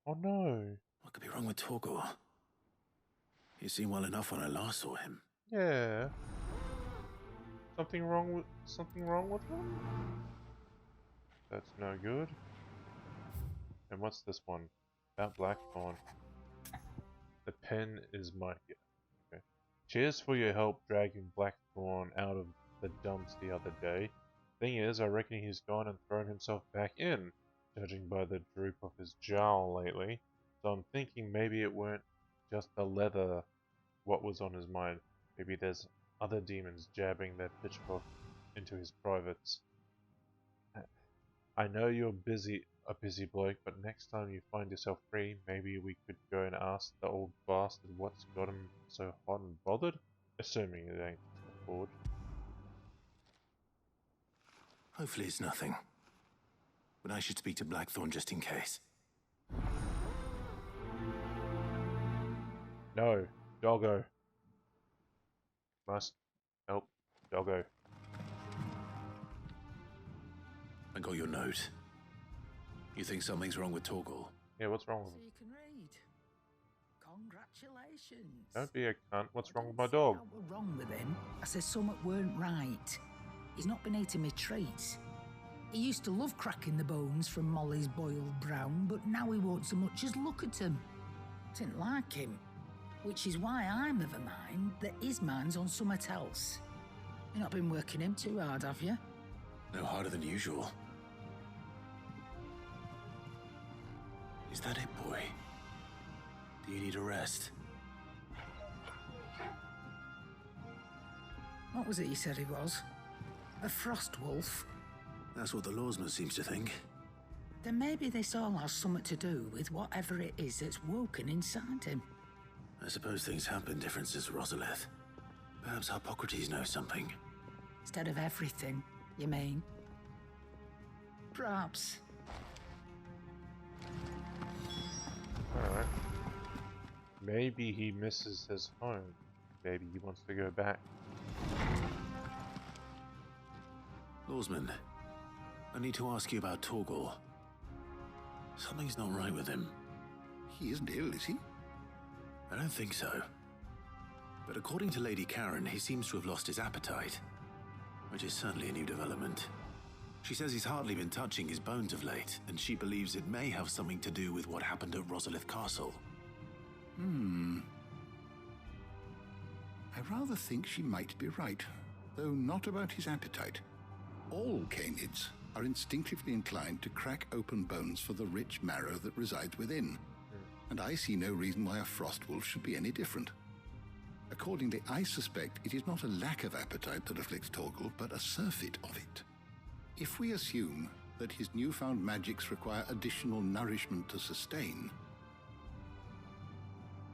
Speaker 1: Oh no.
Speaker 5: What could be wrong with Torgor? He seemed well enough when I last saw him.
Speaker 1: Yeah. Something wrong with him? That's no good. And what's this one? About Blackthorn. The pen is my gift. Okay. Cheers for your help dragging Blackthorn out of the dumps the other day. Thing is, I reckon he's gone and thrown himself back in, judging by the droop of his jowl lately. So I'm thinking maybe it weren't just the leather what was on his mind. Maybe there's other demons jabbing their pitchfork into his privates. I know you're a busy bloke, but next time you find yourself free, maybe we could go and ask the old bastard what's got him so hot and bothered? Assuming it ain't just a forge.
Speaker 5: Hopefully it's nothing. But I should speak to Blackthorn just in case.
Speaker 1: No, doggo. Must help doggo.
Speaker 5: I got your note. You think something's wrong with Torgor?
Speaker 1: Yeah, what's wrong with
Speaker 18: So
Speaker 1: him?
Speaker 18: you can read. Congratulations.
Speaker 1: Don't be a cunt. What's wrong with my dog?
Speaker 18: What was wrong with him? I said something weren't right. He's not been eating me treats. He used to love cracking the bones from Molly's boiled brown, but now he won't so much as look at them. Didn't like him. Which is why I'm of a mind that his mind's on something else. You've not been working him too hard, have you?
Speaker 5: No harder than usual. Is that it, boy? Do you need a rest?
Speaker 18: What was it you said he was? A frost wolf?
Speaker 5: That's what the lawsman seems to think.
Speaker 18: Then maybe this all has something to do with whatever it is that's woken inside him.
Speaker 5: I suppose things have been different since Rosalith. Perhaps Hippocrates knows something.
Speaker 18: Instead of everything, you mean? Perhaps.
Speaker 1: Alright. Maybe he misses his home. Maybe he wants to go back.
Speaker 5: Lawsman, I need to ask you about Torgor. Something's not right with him.
Speaker 4: He isn't ill, is he?
Speaker 5: I don't think so. But according to Lady Karen, he seems to have lost his appetite. Which is certainly a new development. She says he's hardly been touching his bones of late, and she believes it may have something to do with what happened at Rosalith Castle.
Speaker 4: I rather think she might be right, though not about his appetite. All canids are instinctively inclined to crack open bones for the rich marrow that resides within, and I see no reason why a frost wolf should be any different. Accordingly, I suspect it is not a lack of appetite that afflicts Torgor, but a surfeit of it. If we assume that his newfound magics require additional nourishment to sustain,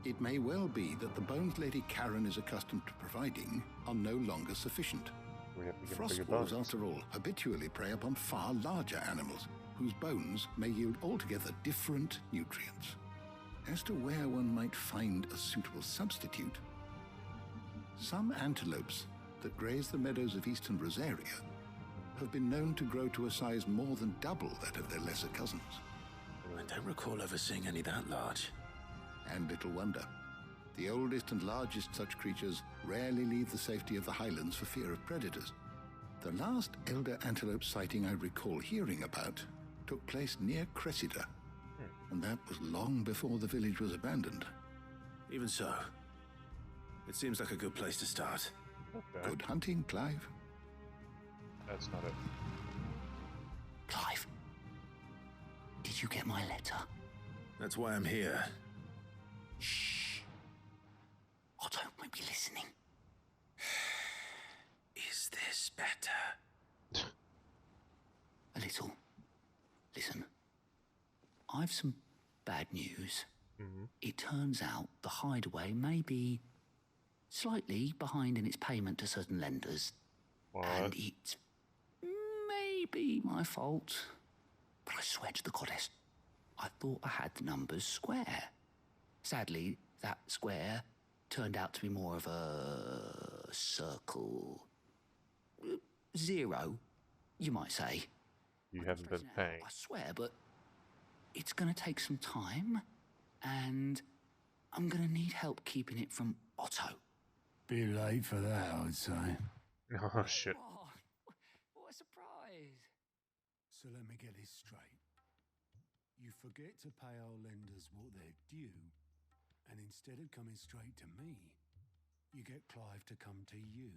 Speaker 4: it may well be that the bones Lady Karen is accustomed to providing are no longer sufficient. Frost wolves, after all, habitually prey upon far larger animals, whose bones may yield altogether different nutrients. As to where one might find a suitable substitute, some antelopes that graze the meadows of eastern Rosaria have been known to grow to a size more than double that of their lesser cousins.
Speaker 5: I don't recall ever seeing any that large.
Speaker 4: And little wonder. The oldest and largest such creatures rarely leave the safety of the highlands for fear of predators. The last elder antelope sighting I recall hearing about took place near Cressida, and that was long before the village was abandoned.
Speaker 5: Even so, it seems like a good place to start.
Speaker 1: Okay.
Speaker 4: Good hunting, Clive.
Speaker 1: That's not it.
Speaker 12: Clive, did you get my letter?
Speaker 5: That's why I'm here.
Speaker 12: Shh. Otto might be listening. Is this better? A little. Listen. I've some bad news. It turns out the hideaway may be slightly behind in its payment to certain lenders. And it's maybe my fault. But I swear to the goddess, I thought I had the numbers square. Sadly, that square turned out to be more of a circle. 0, you might say.
Speaker 1: You haven't been paying.
Speaker 12: I swear, but it's going to take some time, and I'm going to need help keeping it from Otto.
Speaker 2: Bit late for that, I'd say.
Speaker 1: Oh, shit.
Speaker 12: What a surprise.
Speaker 2: So let me get this straight. You forget to pay our lenders what they're due, and instead of coming straight to me, you get Clive to come to you.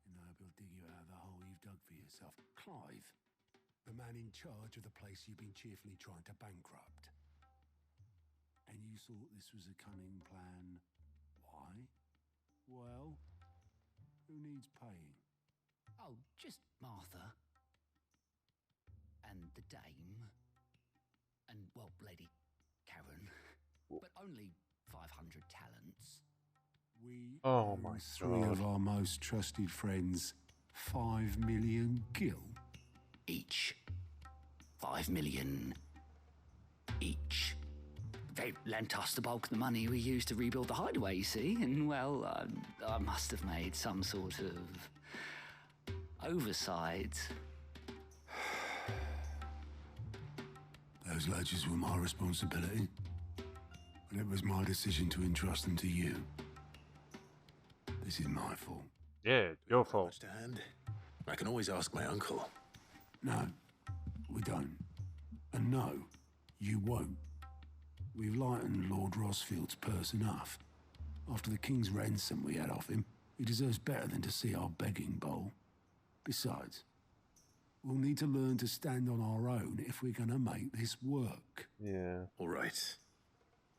Speaker 2: And I hope he'll dig you out of the hole you've dug for yourself. Clive, the man in charge of the place you've been cheerfully trying to bankrupt. And you thought this was a cunning plan. Why? Well, who needs paying?
Speaker 12: Oh, just Martha. And the dame. And, well, Lady Karen. But only 500 talents.
Speaker 2: We
Speaker 1: Oh my
Speaker 2: three
Speaker 1: God.
Speaker 2: of our most trusted friends 5 million gil.
Speaker 12: Each. 5 million each. They lent us the bulk of the money we used to rebuild the hideaway, you see, and, well, I must have made some sort of oversight.
Speaker 2: Those ledgers were my responsibility, but it was my decision to entrust them to you. This is my fault.
Speaker 1: Yeah, your fault.
Speaker 5: To hand? I can always ask my uncle.
Speaker 2: No, we don't. And no, you won't. We've lightened Lord Rosfield's purse enough. After the king's ransom we had off him, he deserves better than to see our begging bowl. Besides, we'll need to learn to stand on our own if we're gonna make this work.
Speaker 1: Yeah.
Speaker 5: All right.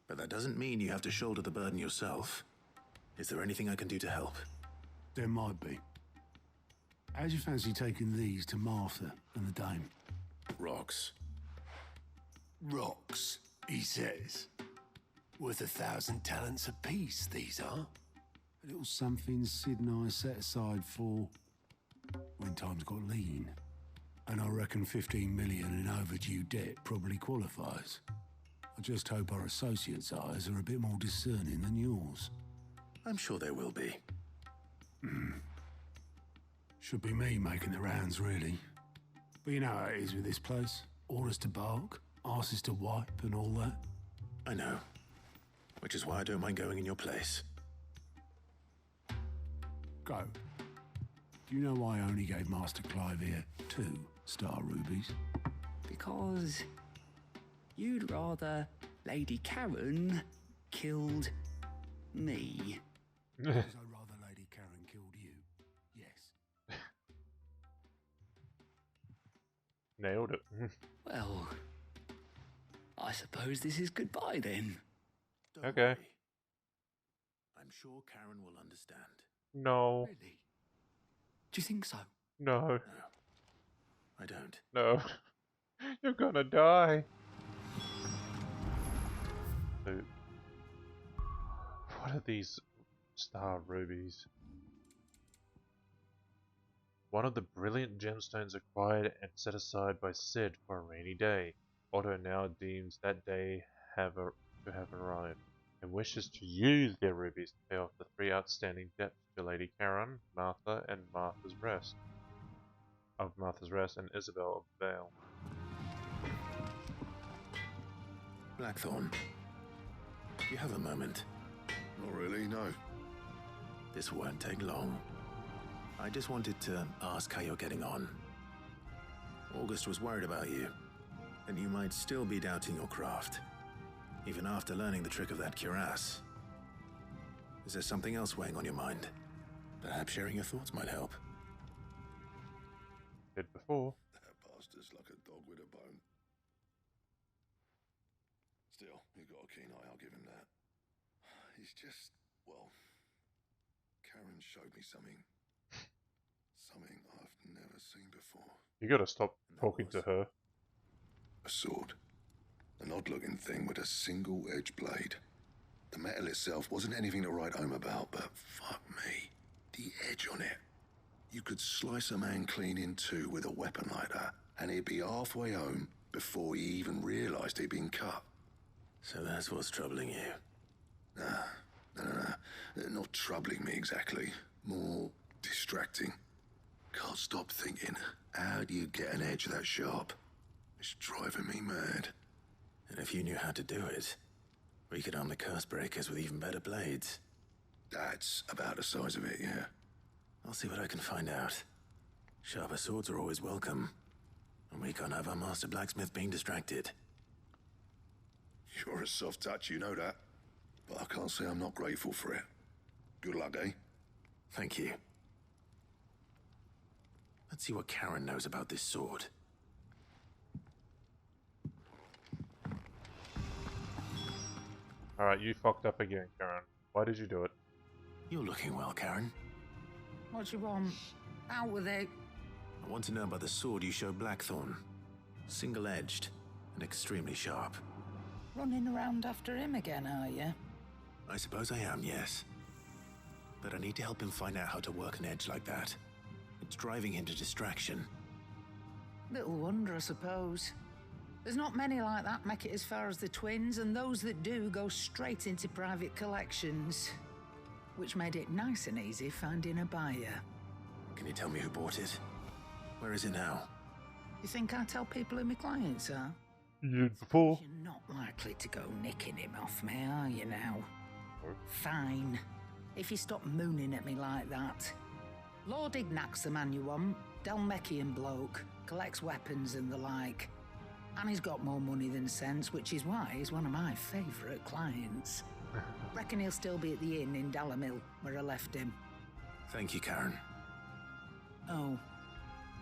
Speaker 5: But that doesn't mean you have to shoulder the burden yourself. Is there anything I can do to help?
Speaker 2: There might be. How'd you fancy taking these to Martha and the dame?
Speaker 5: Rocks.
Speaker 2: Rocks, he says. Worth 1,000 talents apiece, these are. A little something Sid and I set aside for when times got lean. And I reckon 15 million in overdue debt probably qualifies. I just hope our associates' eyes are a bit more discerning than yours.
Speaker 5: I'm sure there will be.
Speaker 2: Should be me making the rounds, really. But you know how it is with this place. Orders to bark, arses to wipe, and all that.
Speaker 5: I know. Which is why I don't mind going in your place.
Speaker 2: Go. Do you know why I only gave Master Clive here 2 star rubies?
Speaker 12: Because you'd rather Lady Karen killed me.
Speaker 2: Because I'd rather Lady Karen killed you. Yes.
Speaker 1: Nailed it.
Speaker 12: Well, I suppose this is goodbye then.
Speaker 5: Don't
Speaker 1: Okay.
Speaker 5: worry. I'm sure Karen will understand.
Speaker 1: No.
Speaker 12: Really? Do you think so?
Speaker 1: No.
Speaker 5: No. I don't.
Speaker 1: No. You're gonna die. So, what are these star rubies? One of the brilliant gemstones acquired and set aside by Sid for a rainy day. Otto now deems that day to have arrived, and wishes to use their rubies to pay off the 3 outstanding debts to Lady Karen, Martha, and Martha's Rest and Isabel of Vale.
Speaker 5: Blackthorn, you have a moment.
Speaker 16: Not really, no.
Speaker 5: This won't take long. I just wanted to ask how you're getting on. August was worried about you, and you might still be doubting your craft, even after learning the trick of that cuirass. Is there something else weighing on your mind? Perhaps sharing your thoughts might help.
Speaker 1: Did before.
Speaker 16: That bastard's like a dog with a bone. Still, you've got a keen eye, I'll It's just, well, Karen showed me something. Something I've never seen before.
Speaker 1: You gotta stop talking to her.
Speaker 16: A sword. An odd-looking thing with a single-edged blade. The metal itself wasn't anything to write home about, but fuck me. The edge on it. You could slice a man clean in two with a weapon like that, and he'd be halfway home before he even realised he'd been cut.
Speaker 5: So that's what's troubling you?
Speaker 16: No. Not troubling me exactly. More distracting. Can't stop thinking, how do you get an edge that sharp? It's driving me mad.
Speaker 5: And if you knew how to do it, we could arm the curse breakers with even better blades.
Speaker 16: That's about the size of it, yeah.
Speaker 5: I'll see what I can find out. Sharper swords are always welcome. And we can't have our master blacksmith being distracted.
Speaker 16: You're a soft touch, you know that. But I can't say I'm not grateful for it. Good luck, eh?
Speaker 5: Thank you. Let's see what Karen knows about this sword.
Speaker 1: Alright, you fucked up again, Karen. Why did you do it?
Speaker 5: You're looking well, Karen.
Speaker 18: What do you want? Out with it.
Speaker 5: I want to know about the sword you showed Blackthorn. Single-edged and extremely sharp.
Speaker 18: Running around after him again, are you?
Speaker 5: I suppose I am, yes. But I need to help him find out how to work an edge like that. It's driving him to distraction.
Speaker 18: Little wonder, I suppose. There's not many like that make it as far as the twins, and those that do go straight into private collections. Which made it nice and easy finding a buyer.
Speaker 5: Can you tell me who bought it? Where is it now?
Speaker 18: You think I tell people who my clients are?
Speaker 1: You did before.
Speaker 18: You're not likely to go nicking him off me, are you now? Fine. If you stop mooning at me like that. Lord Ignac's the man you want. Dalmekian bloke. Collects weapons and the like. And he's got more money than sense, which is why he's one of my favourite clients. Reckon he'll still be at the inn in Dalamil, where I left him.
Speaker 5: Thank you, Karen.
Speaker 18: Oh,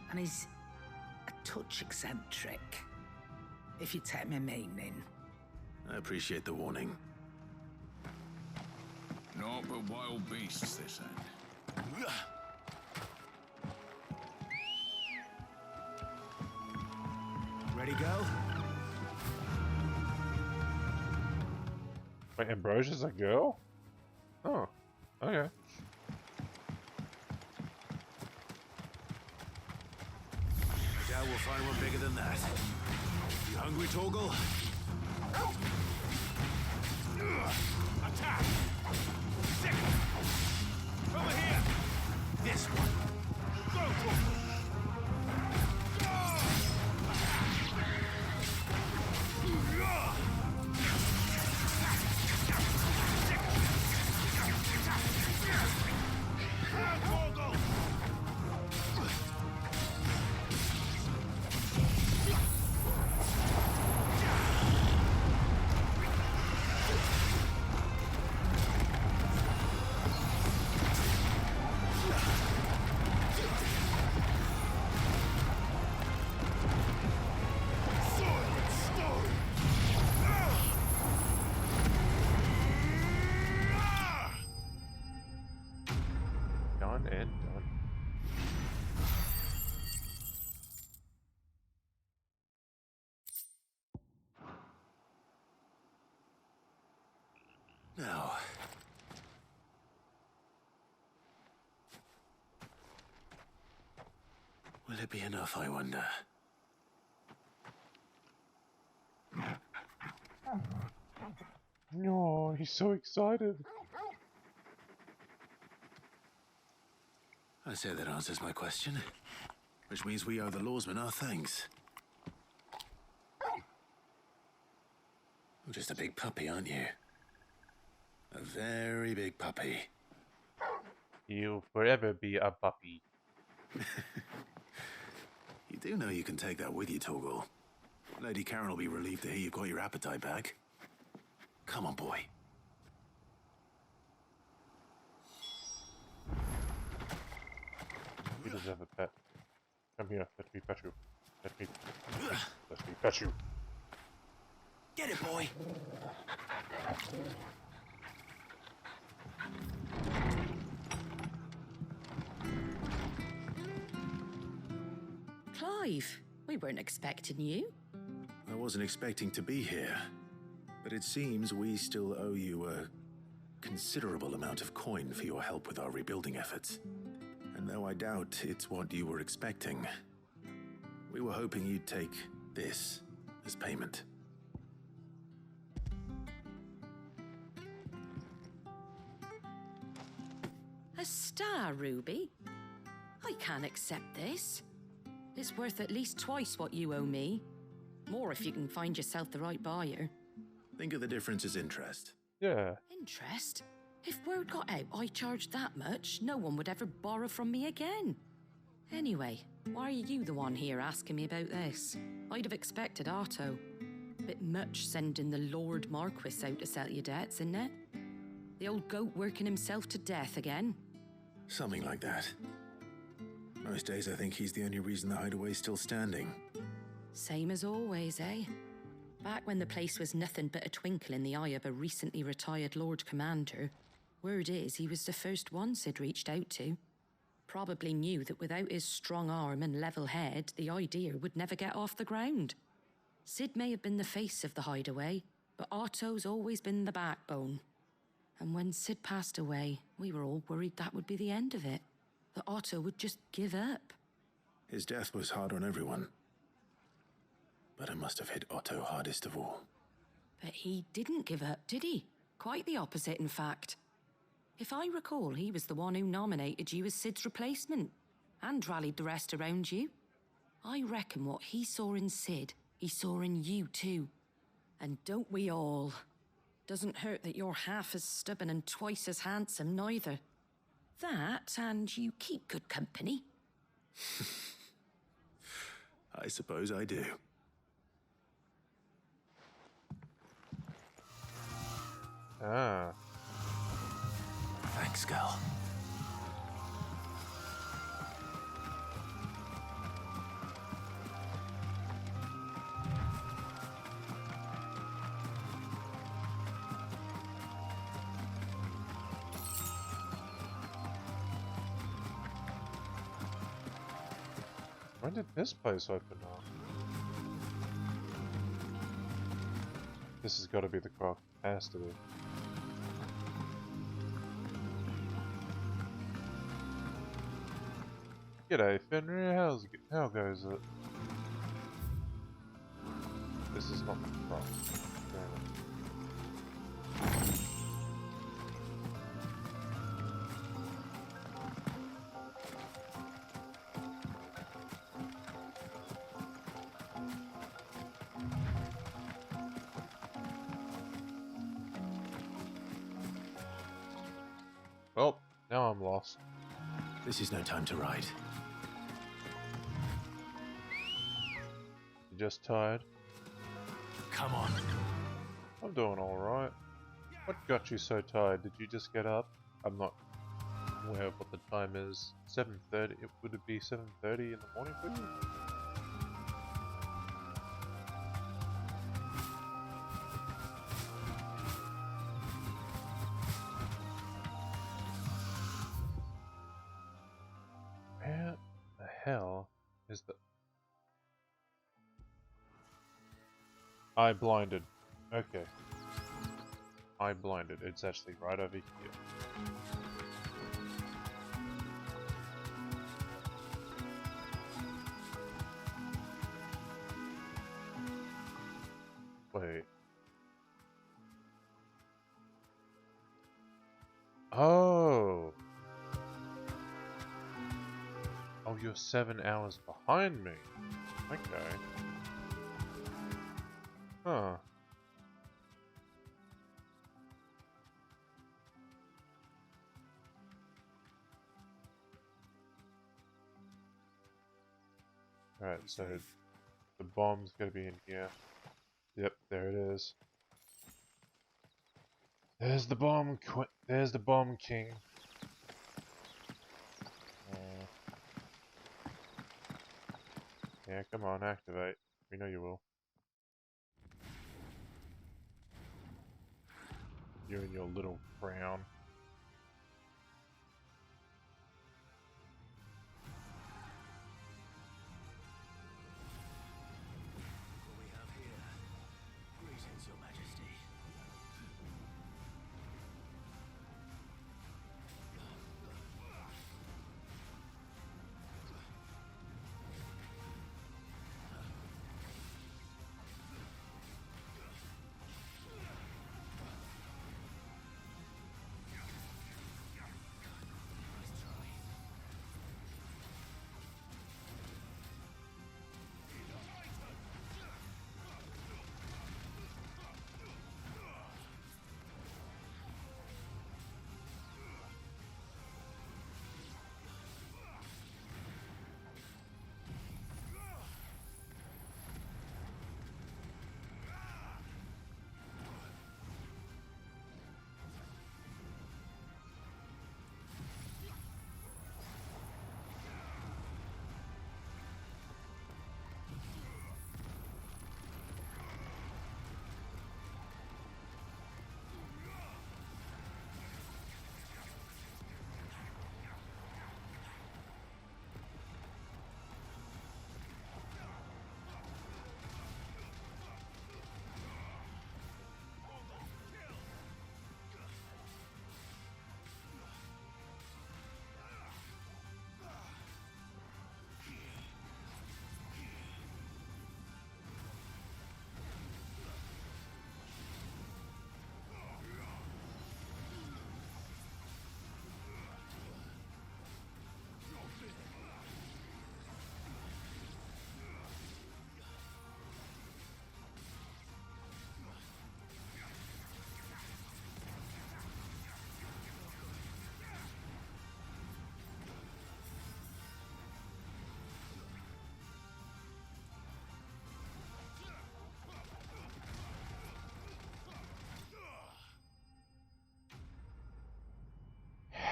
Speaker 18: and he's a touch eccentric, if you take my meaning.
Speaker 5: I appreciate the warning.
Speaker 19: Naught but wild beasts, this end.
Speaker 3: Ready, go?
Speaker 1: Wait, Ambrosia's a girl? Oh, okay.
Speaker 5: I doubt we'll find one bigger than that. You hungry, Torgal?
Speaker 9: Attack! Second! Over here! This one! Go, Torgal!
Speaker 1: Done and done.
Speaker 5: Now. Will it be enough, I wonder?
Speaker 1: No, he's so excited.
Speaker 5: I say that answers my question. Which means we owe the lawsmen our thanks. You're just a big puppy, aren't you? A very big puppy.
Speaker 1: You'll forever be a puppy.
Speaker 5: You do know you can take that with you, Torgal. Lady Karen will be relieved to hear you've got your appetite back. Come on, boy.
Speaker 1: He doesn't have a pet. Come here, let me pet you. Let me pet you.
Speaker 3: Get it, boy!
Speaker 7: Clive, we weren't expecting you.
Speaker 5: I wasn't expecting to be here, but it seems we still owe you a considerable amount of coin for your help with our rebuilding efforts. And though I doubt it's what you were expecting, we were hoping you'd take this as payment.
Speaker 7: A star ruby? I can't accept this. It's worth at least twice what you owe me. More if you can find yourself the right buyer.
Speaker 5: Think of the difference as interest.
Speaker 1: Yeah.
Speaker 7: Interest? If word got out I charged that much, no one would ever borrow from me again. Anyway, why are you the one here asking me about this? I'd have expected Otto. Bit much sending the Lord Marquis out to settle your debts, isn't it? The old goat working himself to death again?
Speaker 5: Something like that. Most days I think he's the only reason the hideaway's still standing.
Speaker 7: Same as always, eh? Back when the place was nothing but a twinkle in the eye of a recently retired Lord Commander, word is he was the first one Sid reached out to. Probably knew that without his strong arm and level head, the idea would never get off the ground. Sid may have been the face of the hideaway, but Otto's always been the backbone. And when Sid passed away, we were all worried that would be the end of it. That Otto would just give up.
Speaker 5: His death was hard on everyone. But it must have hit Otto hardest of all.
Speaker 7: But he didn't give up, did he? Quite the opposite, in fact. If I recall, he was the one who nominated you as Sid's replacement, and rallied the rest around you. I reckon what he saw in Sid, he saw in you too. And don't we all? Doesn't hurt that you're half as stubborn and twice as handsome, neither. That, and you keep good company.
Speaker 5: I suppose I do.
Speaker 1: Ah.
Speaker 5: Thanks, girl.
Speaker 1: When did this place open up? This has got to be the croc. Has to be. G'day, Fenrir. How goes it? This is not the croc. Well, now I'm lost.
Speaker 5: This is no time to ride.
Speaker 1: You just tired?
Speaker 5: Come on.
Speaker 1: I'm doing alright. What got you so tired? Did you just get up? I'm not aware of what the time is. 7:30? Would it be 7:30 in the morning for you? Where the hell is the... I blinded. Okay. I blinded. It's actually right over here. Wait. Oh! Oh, you're 7 hours behind me. Okay. Huh. Alright, so the bomb's gonna be in here. Yep, there it is. There's the bomb, there's the bomb king. Yeah, come on, activate. We know you will. You and your little crown.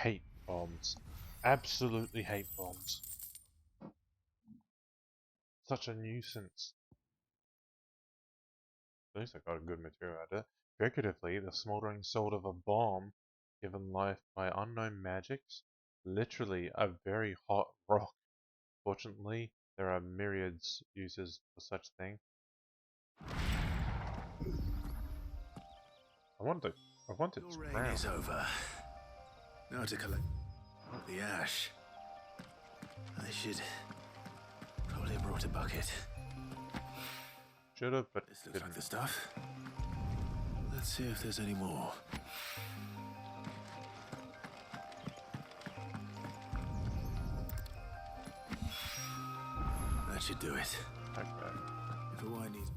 Speaker 1: hate bombs. Absolutely hate bombs. Such a nuisance. At least I got a good material out of it. Figuratively, the smoldering soul of a bomb, given life by unknown magics, literally a very hot rock. Fortunately, there are myriads uses for such thing. I want its
Speaker 5: Your reign
Speaker 1: crown.
Speaker 5: is over. Now to collect the ash. I should probably have brought a bucket.
Speaker 1: Should have, but
Speaker 5: this looks like the stuff. Let's see if there's any more. That should do it.
Speaker 1: Okay.
Speaker 5: If a wine needs